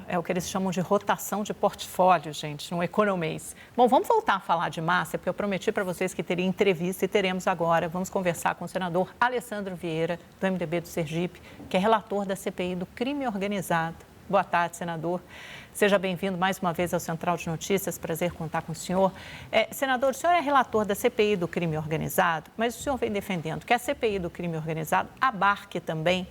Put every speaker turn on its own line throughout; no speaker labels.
É o que eles chamam de rotação de portfólio, gente, no economês. Bom, vamos voltar a falar de Master, porque eu prometi para vocês que teria entrevista e teremos agora. Vamos conversar com o senador Alessandro Vieira, do MDB do Sergipe, que é relator da CPI do crime organizado. Boa tarde, senador. Seja bem-vindo mais uma vez ao Central de Notícias. Prazer contar com o senhor. Senador, o senhor é relator da CPI do crime organizado, mas o senhor vem defendendo que a CPI do crime organizado abarque também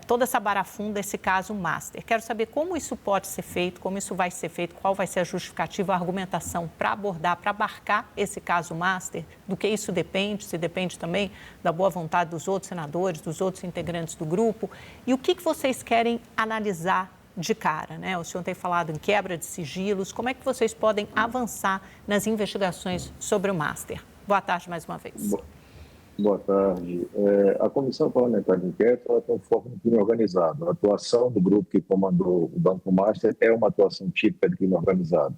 toda essa barafunda, esse caso Master. Quero saber como isso pode ser feito, como isso vai ser feito, qual vai ser a justificativa, a argumentação para abordar, para abarcar esse caso Master, do que isso depende, se depende também da boa vontade dos outros senadores, dos outros integrantes do grupo, e o que vocês querem analisar de cara, né? O senhor tem falado em quebra de sigilos, como é que vocês podem avançar nas investigações sobre o Master? Boa tarde mais uma vez.
Boa tarde. A Comissão Parlamentar de Inquérito ela tem um foco no crime organizado. A atuação do grupo que comandou o Banco Master é uma atuação típica de crime organizado.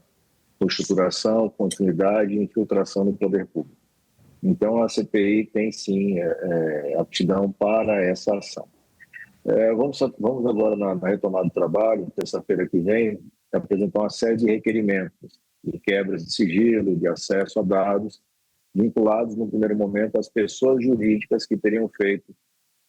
Com estruturação, continuidade e infiltração no poder público. Então, a CPI tem, sim, aptidão para essa ação. Vamos agora, na retomada do trabalho, terça-feira que vem, apresentar uma série de requerimentos de quebras de sigilo, de acesso a dados, vinculados, no primeiro momento, às pessoas jurídicas que teriam feito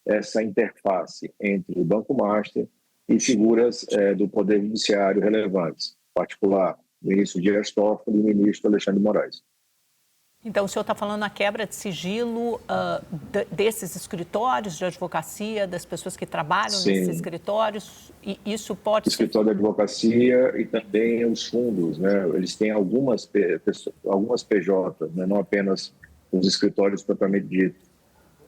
essa interface entre o Banco Master e figuras do Poder Judiciário relevantes, em particular, o ministro Dias Toffoli e o ministro Alexandre de Moraes.
Então, o senhor está falando na quebra de sigilo desses escritórios de advocacia, das pessoas que trabalham
Sim.
nesses escritórios, e isso pode
Escritório de advocacia e também os fundos, né? Eles têm algumas PJs, né? Não apenas os escritórios propriamente dito.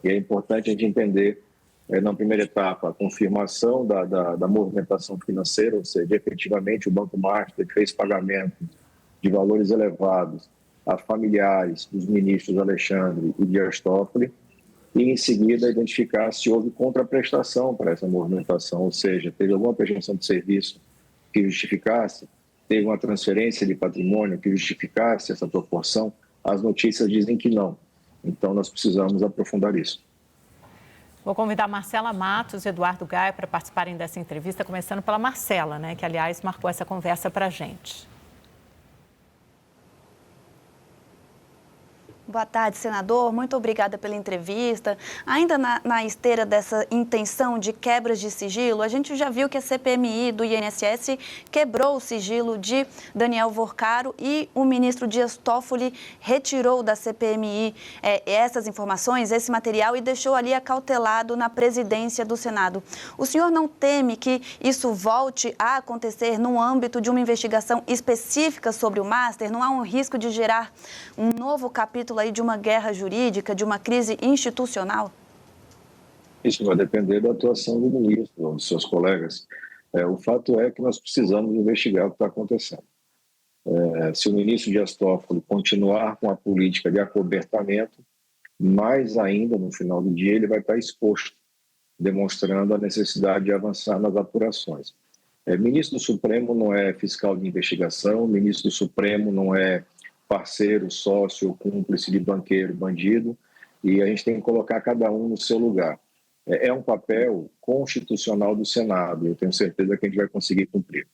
E é importante a gente entender, na primeira etapa, a confirmação da movimentação financeira, ou seja, efetivamente o Banco Master fez pagamento de valores elevados a familiares dos ministros Alexandre e Dias Toffoli, e, em seguida, identificar se houve contraprestação para essa movimentação, ou seja, teve alguma prestação de serviço que justificasse, teve uma transferência de patrimônio que justificasse essa proporção. As notícias dizem que não. Então, nós precisamos aprofundar isso.
Vou convidar Marcela Matos e Eduardo Gaia para participarem dessa entrevista, começando pela Marcela, né, que, aliás, marcou essa conversa para a gente.
Boa tarde, senador. Muito obrigada pela entrevista. Ainda na esteira dessa intenção de quebras de sigilo, a gente já viu que a CPMI do INSS quebrou o sigilo de Daniel Worcaro e o ministro Dias Toffoli retirou da CPMI essas informações, esse material, e deixou ali acautelado na presidência do Senado. O senhor não teme que isso volte a acontecer no âmbito de uma investigação específica sobre o Master? Não há um risco de gerar um novo capítulo aí de uma guerra jurídica, de uma crise institucional?
Isso vai depender da atuação do ministro ou dos seus colegas. O fato é que nós precisamos investigar o que está acontecendo. Se o ministro Dias Toffoli continuar com a política de acobertamento, mais ainda, no final do dia, ele vai estar exposto, demonstrando a necessidade de avançar nas apurações. Ministro do Supremo não é fiscal de investigação, ministro do Supremo não é parceiro, sócio ou cúmplice de banqueiro, bandido, e a gente tem que colocar cada um no seu lugar. É um papel constitucional do Senado, e eu tenho certeza que a gente vai conseguir cumprir.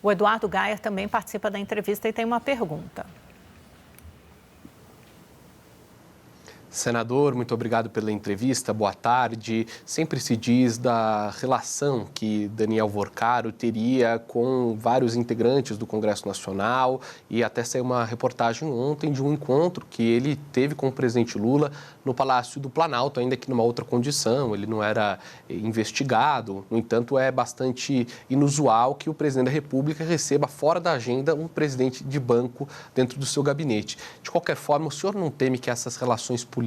O Eduardo Gaia também participa da entrevista e tem uma pergunta.
Senador, muito obrigado pela entrevista, boa tarde. Sempre se diz da relação que Daniel Worcaro teria com vários integrantes do Congresso Nacional, e até saiu uma reportagem ontem de um encontro que ele teve com o presidente Lula no Palácio do Planalto, ainda que numa outra condição. Ele não era investigado. No entanto, é bastante inusual que o presidente da República receba fora da agenda um presidente de banco dentro do seu gabinete. De qualquer forma, o senhor não teme que essas relações políticas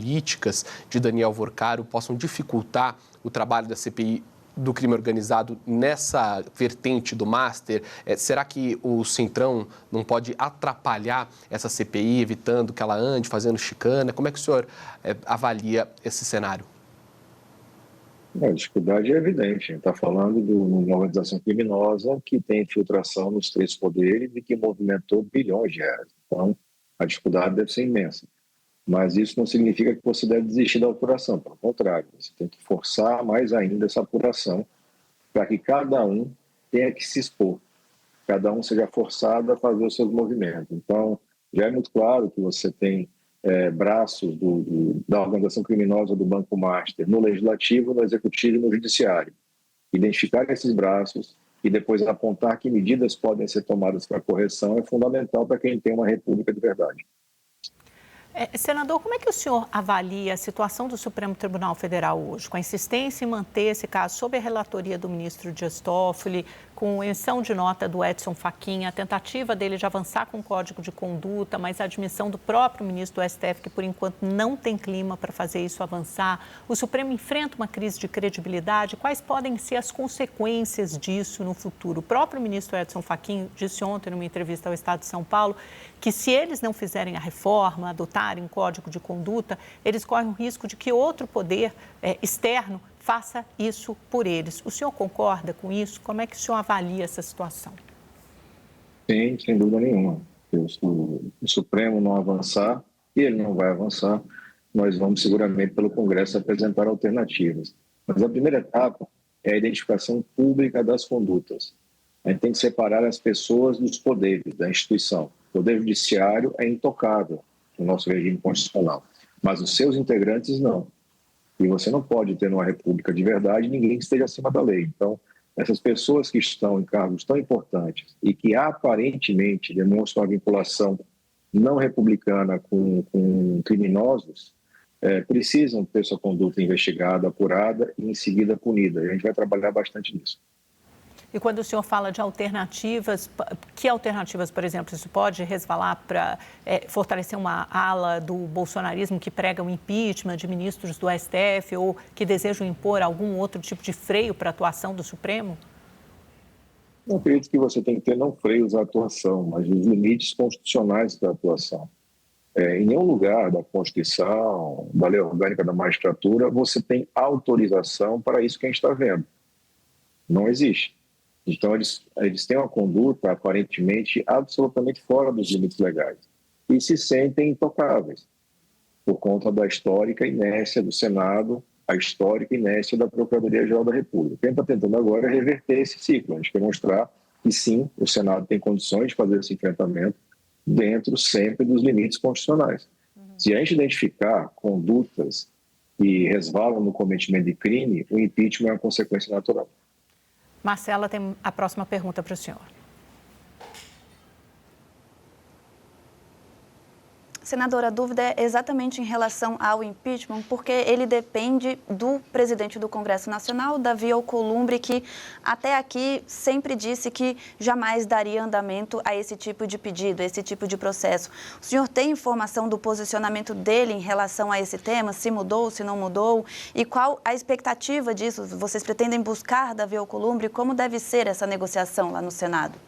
de Daniel Worcaro possam dificultar o trabalho da CPI do crime organizado nessa vertente do Master? Será que o Centrão não pode atrapalhar essa CPI, evitando que ela ande fazendo chicana? Como é que o senhor avalia esse cenário?
A dificuldade é evidente. A gente está falando de uma organização criminosa que tem infiltração nos três poderes e que movimentou bilhões de reais. Então, a dificuldade deve ser imensa. Mas isso não significa que você deve desistir da apuração. Pelo contrário, você tem que forçar mais ainda essa apuração para que cada um tenha que se expor, cada um seja forçado a fazer os seus movimentos. Então, já é muito claro que você tem braços da organização criminosa do Banco Master no Legislativo, no Executivo e no Judiciário. Identificar esses braços e depois apontar que medidas podem ser tomadas para correção é fundamental para quem tem uma república de verdade.
Senador, como é que o senhor avalia a situação do Supremo Tribunal Federal hoje, com a insistência em manter esse caso sob a relatoria do ministro Dias Toffoli, com a emissão de nota do Edson Fachin, a tentativa dele de avançar com o Código de Conduta, mas a admissão do próprio ministro do STF, que por enquanto não tem clima para fazer isso avançar? O Supremo enfrenta uma crise de credibilidade. Quais podem ser as consequências disso no futuro? O próprio ministro Edson Fachin disse ontem, numa entrevista ao Estado de São Paulo, que se eles não fizerem a reforma, adotarem um Código de Conduta, eles correm o risco de que outro poder externo faça isso por eles. O senhor concorda com isso? Como é que o senhor avalia essa situação?
Sim, sem dúvida nenhuma. Se o Supremo não avançar, e ele não vai avançar, nós vamos seguramente pelo Congresso apresentar alternativas. Mas a primeira etapa é a identificação pública das condutas. A gente tem que separar as pessoas dos poderes, da instituição. O Poder Judiciário é intocável no nosso regime constitucional, mas os seus integrantes não. E você não pode ter numa república de verdade ninguém que esteja acima da lei. Então, essas pessoas que estão em cargos tão importantes e que aparentemente demonstram uma vinculação não republicana com criminosos, precisam ter sua conduta investigada, apurada e em seguida punida. A gente vai trabalhar bastante nisso.
E quando o senhor fala de alternativas, que alternativas, por exemplo, isso pode resvalar para fortalecer uma ala do bolsonarismo que prega o impeachment de ministros do STF ou que desejam impor algum outro tipo de freio para a atuação do Supremo?
Eu acredito que você tem que ter não freios à atuação, mas os limites constitucionais da atuação. Em nenhum lugar da Constituição, da Lei Orgânica da Magistratura, você tem autorização para isso que a gente está vendo. Não existe. Então, eles têm uma conduta, aparentemente, absolutamente fora dos limites legais e se sentem intocáveis por conta da histórica inércia do Senado, a histórica inércia da Procuradoria-Geral da República. Quem está tentando agora é reverter esse ciclo. A gente quer mostrar que, sim, o Senado tem condições de fazer esse enfrentamento dentro sempre dos limites constitucionais. Se a gente identificar condutas que resvalam no cometimento de crime, o impeachment é uma consequência natural.
Marcela tem a próxima pergunta para o senhor.
Senadora, a dúvida é exatamente em relação ao impeachment, porque ele depende do presidente do Congresso Nacional, Davi Alcolumbre, que até aqui sempre disse que jamais daria andamento a esse tipo de pedido, a esse tipo de processo. O senhor tem informação do posicionamento dele em relação a esse tema? Se mudou, se não mudou? E qual a expectativa disso? Vocês pretendem buscar Davi Alcolumbre? Como deve ser essa negociação lá no Senado?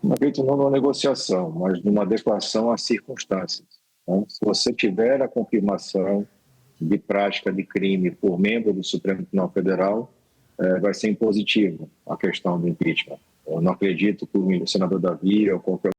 Não acredito não numa negociação, mas numa adequação às circunstâncias. Então, se você tiver a confirmação de prática de crime por membro do Supremo Tribunal Federal, vai ser impositivo a questão do impeachment. Eu não acredito que o senador Davi ou qualquer